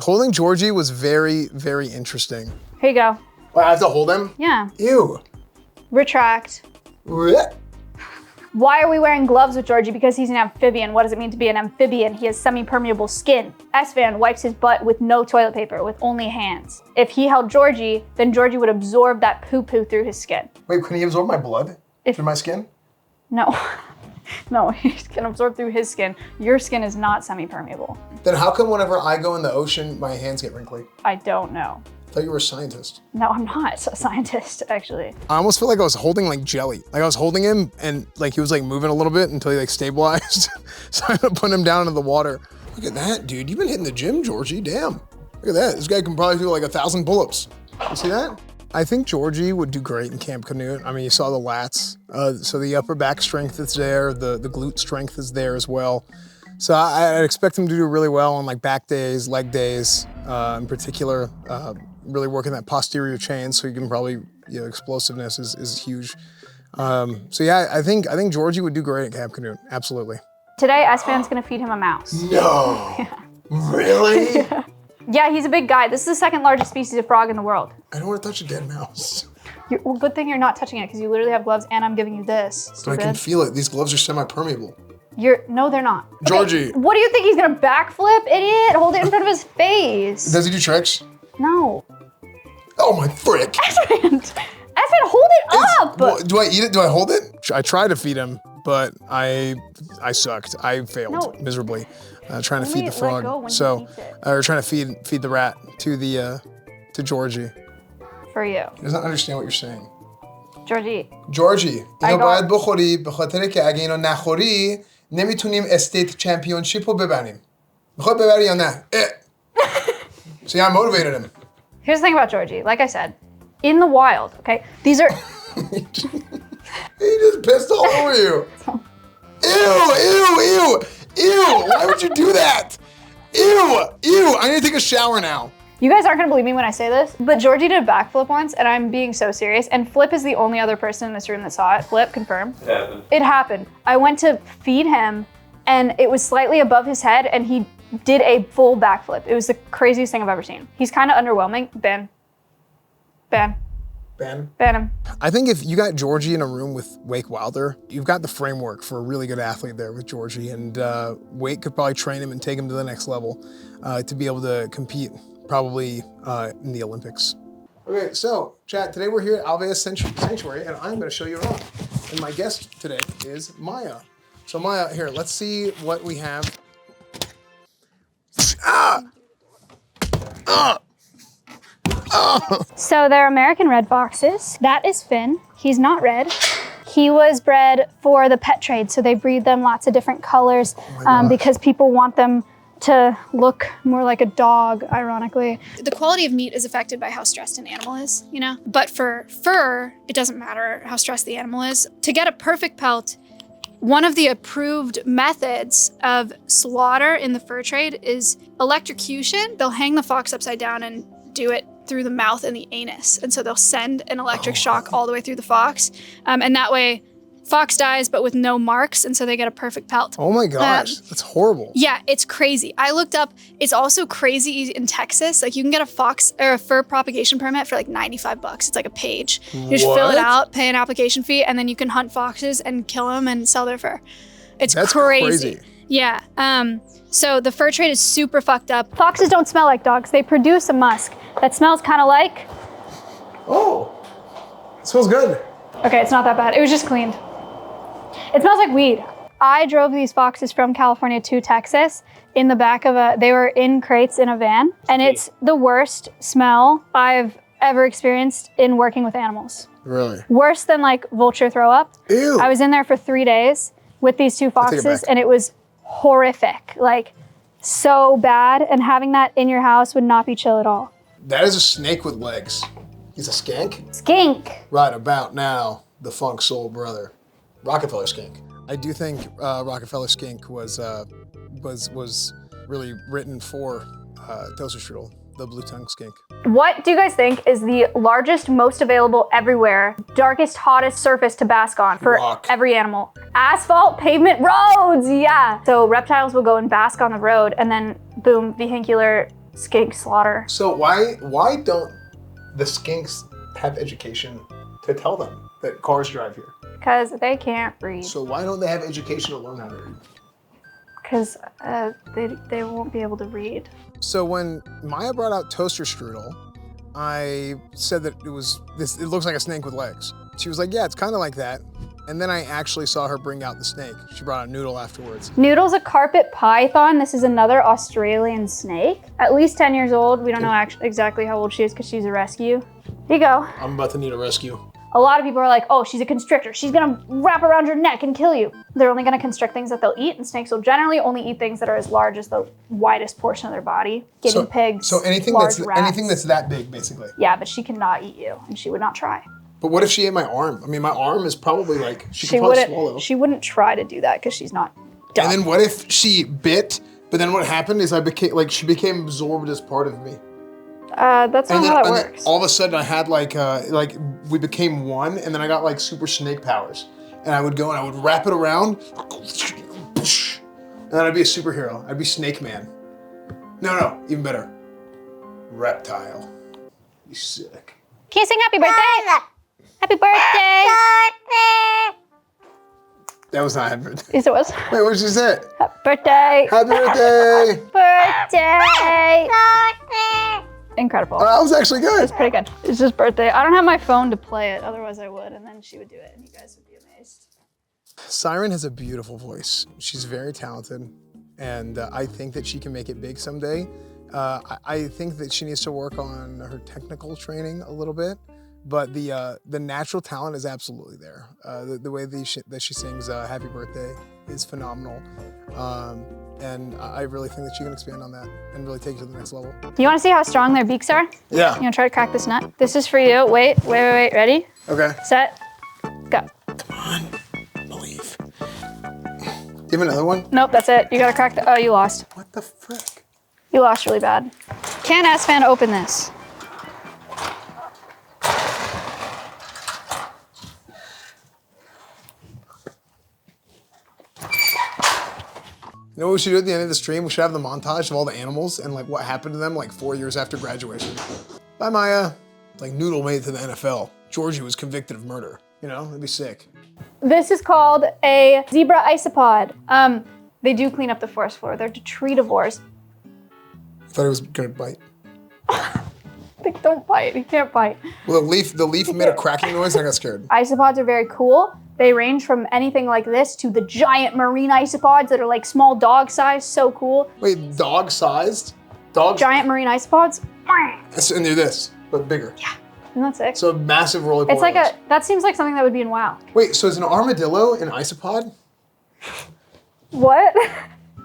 Holding Georgie was very, very interesting. Here you go. Well, I have to hold him? Yeah. Ew. Retract. Why are we wearing gloves with Georgie? Because he's an amphibian. What does it mean to be an amphibian? He has semi-permeable skin. Esfand wipes his butt with no toilet paper, with only hands. If he held Georgie, then Georgie would absorb that poo-poo through his skin. Wait, can he absorb my blood through my skin? No. No, he can absorb through his skin. Your skin is not semi-permeable. Then how come whenever I go in the ocean, my hands get wrinkly? I don't know. I thought you were a scientist. No, I'm not a scientist, actually. I almost feel like I was holding like jelly. Like I was holding him and like he was like moving a little bit until he like stabilized. So I had to put him down into the water. Look at that, dude. You've been hitting the gym, Georgie, damn. Look at that, this guy can probably do like 1,000 pull-ups. You see that? I think Georgie would do great in Camp Canoe. I mean, you saw the lats. So the upper back strength is there, the glute strength is there as well. So I'd expect him to do really well on like back days, leg days, in particular. Really working that posterior chain, so you can probably, you know, explosiveness is huge. So yeah, I think Georgie would do great at Camp Canoe, absolutely. Today, Esfand's gonna feed him a mouse. No, yeah. Really? Yeah. Yeah, he's a big guy. This is the second largest species of frog in the world. I don't want to touch a dead mouse. Well, good thing you're not touching it, because you literally have gloves and I'm giving you this. So I can feel it. These gloves are semi-permeable. No, they're not. Georgie. Okay, what do you think, he's gonna backflip? Idiot, hold it in front of his face. Does he do tricks? No. Oh my frick. Esfand, hold it up. Do I eat it? Do I hold it? I tried to feed him, but I sucked. I failed miserably trying to feed the frog. So, or trying to feed the rat to Georgie. For you. He doesn't understand what you're saying. Georgie. Georgie. اینو باید بخوری به خاطر که اگه اینو نخوری نمیتونیم استیت چمپیونشیپ رو ببریم. میخواد ببری یا نه؟ See, I motivated him. Here's the thing about Georgie. Like I said, in the wild, okay, these are... He just pissed all over you. Ew. Why would you do that? Ew. I need to take a shower now. You guys aren't gonna believe me when I say this, but Georgie did a backflip once, and I'm being so serious, and Flip is the only other person in this room that saw it. Flip, confirm. It happened. It happened. I went to feed him, and it was slightly above his head, and he did a full backflip. It was the craziest thing I've ever seen. He's kind of underwhelming. Ban him. I think if you got Georgie in a room with Wake Wilder, you've got the framework for a really good athlete there with Georgie, and Wake could probably train him and take him to the next level to be able to compete probably in the Olympics. Okay, so chat, today we're here at Alveus Sanctuary, and I'm gonna show you around. And my guest today is Maya. So Maya, here, let's see what we have. So they're American red foxes. That is Finn. He's not red. He was bred for the pet trade, so they breed them lots of different colors because people want them to look more like a dog, ironically. The quality of meat is affected by how stressed an animal is, you know? But for fur, it doesn't matter how stressed the animal is. To get a perfect pelt, one of the approved methods of slaughter in the fur trade is electrocution. They'll hang the fox upside down and do it through the mouth and the anus. And so they'll send an electric shock all the way through the fox. And that way, fox dies, but with no marks, and so they get a perfect pelt. Oh my gosh, that's horrible. Yeah, it's crazy. I looked up, it's also crazy in Texas. Like you can get a fox or a fur propagation permit for like 95 bucks. It's like a page. You just fill it out, pay an application fee, and then you can hunt foxes and kill them and sell their fur. That's crazy. Yeah, so the fur trade is super fucked up. Foxes don't smell like dogs. They produce a musk that smells kind of like... Oh, it smells good. Okay, it's not that bad. It was just cleaned. It smells like weed. I drove these foxes from California to Texas in the back of they were in crates in a van, and it's the worst smell I've ever experienced in working with animals. Really? Worse than like vulture throw up. Ew. I was in there for 3 days with these two foxes, and it was horrific, like so bad, and having that in your house would not be chill at all. That is a snake with legs. He's a skink? Skink. Right about now, the funk soul brother. Rockefeller skink. I do think Rockefeller skink was really written for toaster strudel, the blue tongue skink. What do you guys think is the largest, most available everywhere, darkest, hottest surface to bask on for every animal? Asphalt, pavement, roads, yeah. So reptiles will go and bask on the road, and then boom, vehicular skink slaughter. So why don't the skinks have education to tell them that cars drive here? Because they can't read. So why don't they have education to learn how to read? Because they won't be able to read. So when Maya brought out toaster strudel, I said that it looks like a snake with legs. She was like, yeah, it's kind of like that. And then I actually saw her bring out the snake. She brought out Noodle afterwards. Noodle's a carpet python. This is another Australian snake. At least 10 years old. We don't know exactly how old she is because she's a rescue. Here you go. I'm about to need a rescue. A lot of people are like, oh, she's a constrictor. She's gonna wrap around your neck and kill you. They're only gonna constrict things that they'll eat, and snakes will generally only eat things that are as large as the widest portion of their body. Guinea pigs, So anything large rats. anything that's that big, basically. Yeah, but she cannot eat you, and she would not try. But what if she ate my arm? I mean, my arm is probably like, she could probably swallow. She wouldn't try to do that because she's not dumb. And then what if she bit, but then what happened is she became absorbed as part of me. That's not how that works. Then all of a sudden I had like we became one, and then I got like super snake powers. And I would go and I would wrap it around, and then I'd be a superhero. I'd be Snake Man. No, even better. Reptile. Be sick. Can you sing happy birthday? Happy birthday! That was not happy birthday. Yes, it was. Wait, what did you say? Happy birthday! Happy birthday! Birthday! Incredible. Oh, that was actually good. It's pretty good. It's just birthday. I don't have my phone to play it, otherwise I would, and then she would do it, and you guys would be amazed. Siren has a beautiful voice. She's very talented, and I think that she can make it big someday. I think that she needs to work on her technical training a little bit, but the natural talent is absolutely there. The way that she sings Happy Birthday is phenomenal. And I really think that she can expand on that and really take it to the next level. You want to see how strong their beaks are? Yeah. You want to try to crack this nut? This is for you. Wait. Ready? Okay. Set. Go. Come on. Believe. Do you have another one? Nope, that's it. You got to crack the... Oh, you lost. What the frick? You lost really bad. Can Esfand open this? You know what we should do at the end of the stream? We should have the montage of all the animals and like what happened to them like 4 years after graduation. Bye, Maya. Like Noodle made it to the NFL. Georgie was convicted of murder. You know, that'd be sick. This is called a zebra isopod. They do clean up the forest floor. They're detritivores. I thought he was gonna bite. They don't bite. He can't bite. Well, the leaf made a cracking noise and I got scared. Isopods are very cool. They range from anything like this to the giant marine isopods that are like small dog size. So cool. Wait, dog-sized? Dogs? Giant marine isopods. And they're this, but bigger. Yeah, isn't that sick? So a massive roly-poly. It's like that seems like something that would be in WoW. Wait, so is an armadillo an isopod? What?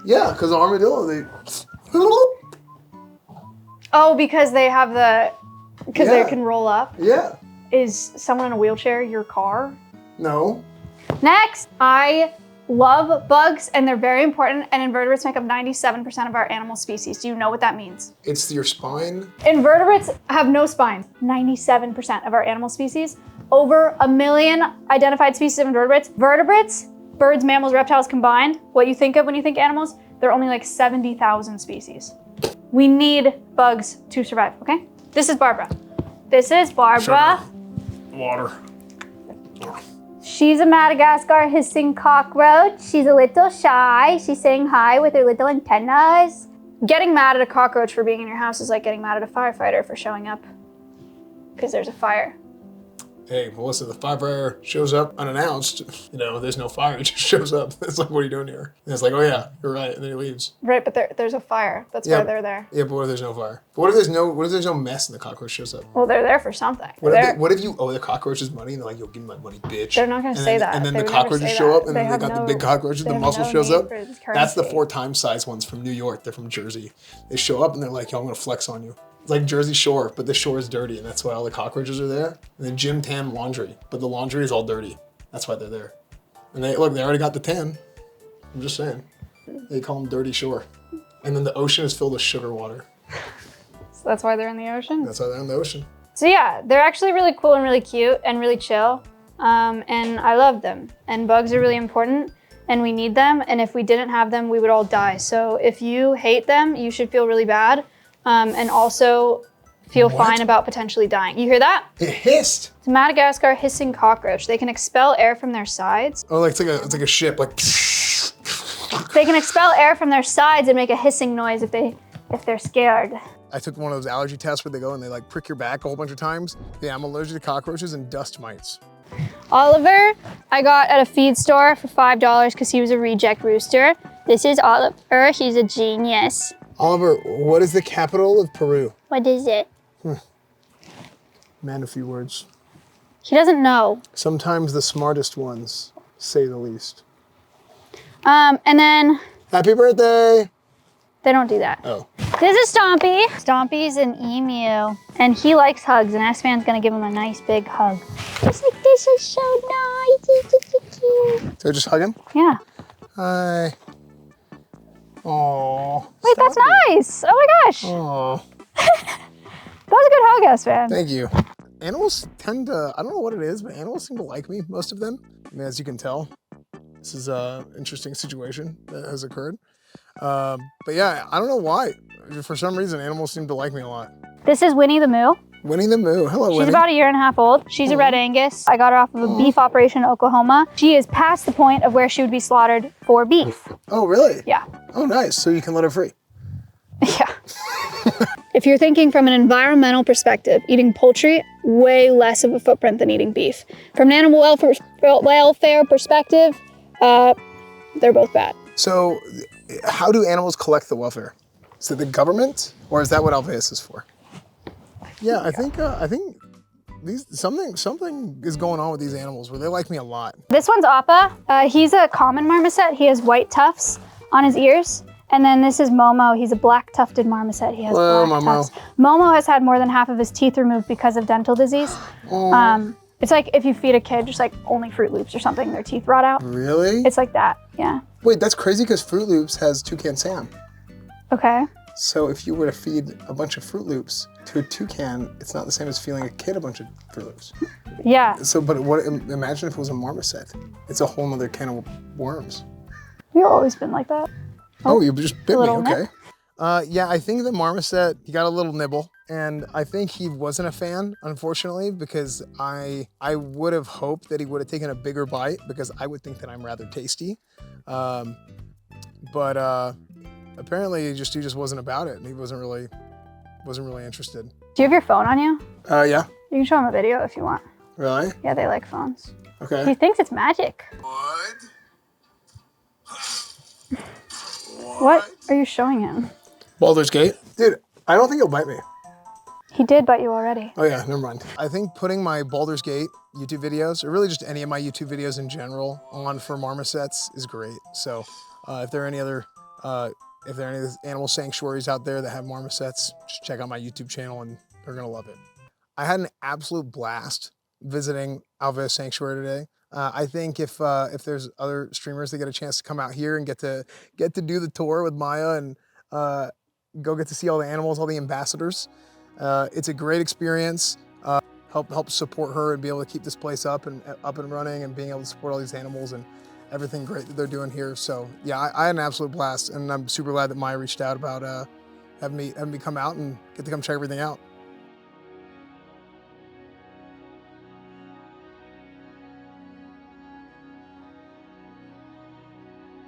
Yeah, because armadillo, they... Oh, because they have they can roll up. Yeah. Is someone in a wheelchair your car? No. Next, I love bugs and they're very important, and invertebrates make up 97% of our animal species. Do you know what that means? It's your spine. Invertebrates have no spine. 97% of our animal species. Over 1 million identified species of invertebrates. Vertebrates, birds, mammals, reptiles combined, what you think of when you think animals, they're only like 70,000 species. We need bugs to survive, okay? This is Barbara. This is Barbara. Sugar. Water. She's a Madagascar hissing cockroach. She's a little shy. She's saying hi with her little antennas. Getting mad at a cockroach for being in your house is like getting mad at a firefighter for showing up because there's a fire. Hey, Melissa, the firefighter shows up unannounced. You know, there's no fire. It just shows up. It's like, what are you doing here? And it's like, oh yeah, you're right. And then he leaves. Right, but there's a fire. That's why they're there. Yeah, but what if there's no fire? But what if there's no mess and the cockroach shows up? Well, they're there for something. What if you owe the cockroaches money and they're like, yo, give me my money, bitch. They're not going to say that. And then the cockroaches show up and then they got the big cockroaches, the muscle shows up. That's the 4 times size ones from New York. They're from Jersey. They show up and they're like, yo, I'm going to flex on you. It's like Jersey Shore, but the shore is dirty, and that's why all the cockroaches are there. And then Jim Tam laundry, but the laundry is all dirty. That's why they're there. And they already got the tan. I'm just saying. They call them Dirty Shore. And then the ocean is filled with sugar water. So that's why they're in the ocean? That's why they're in the ocean. So yeah, they're actually really cool and really cute and really chill. And I love them. And bugs are really important, and we need them. And if we didn't have them, we would all die. So if you hate them, you should feel really bad. and also feel fine about potentially dying. You hear that? It hissed. It's a Madagascar hissing cockroach. They can expel air from their sides. Oh, like it's like a ship, like. They can expel air from their sides and make a hissing noise if they're scared. I took one of those allergy tests where they go and they like prick your back a whole bunch of times. Yeah, I'm allergic to cockroaches and dust mites. Oliver, I got at a feed store for $5 because he was a reject rooster. This is Oliver, he's a genius. Oliver, what is the capital of Peru? What is it? Man, a few words. He doesn't know. Sometimes the smartest ones, say the least. And then... Happy birthday! They don't do that. Oh. This is Stompy. Stompy's an emu, and he likes hugs, and Esfand's gonna give him a nice big hug. He's like, this is so nice. So just hug him? Yeah. Hi. Aww. Wait, that's nice. Oh my gosh. Aww. That was a good hug, Esfand. Thank you. Animals tend to, I don't know what it is, but animals seem to like me, most of them. I mean, as you can tell, this is an interesting situation that has occurred. But yeah, I don't know why. For some reason, animals seem to like me a lot. This is Winnie the Moo. Winnie the Moo. Hello, Winnie. She's about 1.5 years old. She's a Red Angus. I got her off of a beef operation in Oklahoma. She is past the point of where she would be slaughtered for beef. Oh, really? Yeah. Oh, nice. So you can let her free. Yeah. If you're thinking from an environmental perspective, eating poultry, way less of a footprint than eating beef. From an animal welfare perspective, they're both bad. So how do animals collect the welfare? Is it the government, or is that what Alveus is for? Yeah, I think something is going on with these animals where they like me a lot. This one's Appa. He's a common marmoset. He has white tufts on his ears. And then this is Momo. He's a black tufted marmoset. He has black tufts. Momo has had more than half of his teeth removed because of dental disease. It's like if you feed a kid just like only Fruit Loops or something, their teeth rot out. Really? It's like that, yeah. Wait, that's crazy because Fruit Loops has Toucan Sam. Okay. So if you were to feed a bunch of Fruit Loops to a toucan, it's not the same as feeding a kid a bunch of Fruit Loops. Yeah. So, but imagine if it was a marmoset. It's a whole nother can of worms. You've always been like that. Oh, you just bit me, okay. Nip? Yeah, I think the marmoset, he got a little nibble, and I think he wasn't a fan, unfortunately, because I would have hoped that he would have taken a bigger bite, because I would think that I'm rather tasty. But apparently he just wasn't about it, and he wasn't really interested. Do you have your phone on you? Yeah. You can show him a video if you want. Really? Yeah, they like phones. Okay. He thinks it's magic. What? What are you showing him? Baldur's Gate? Dude, I don't think he'll bite me. He did bite you already. Oh yeah, never mind. I think putting my Baldur's Gate YouTube videos, or really just any of my YouTube videos in general, on for marmosets is great. So if there are any other animal sanctuaries out there that have marmosets, just check out my YouTube channel and they're gonna love it. I had an absolute blast visiting Alveus Sanctuary today. I think if there's other streamers that get a chance to come out here and get to do the tour with Maya and go get to see all the animals, all the ambassadors, it's a great experience. Help support her and be able to keep this place up and running and being able to support all these animals and everything great that they're doing here. So yeah, I had an absolute blast, and I'm super glad that Maya reached out about having me come out and get to come check everything out.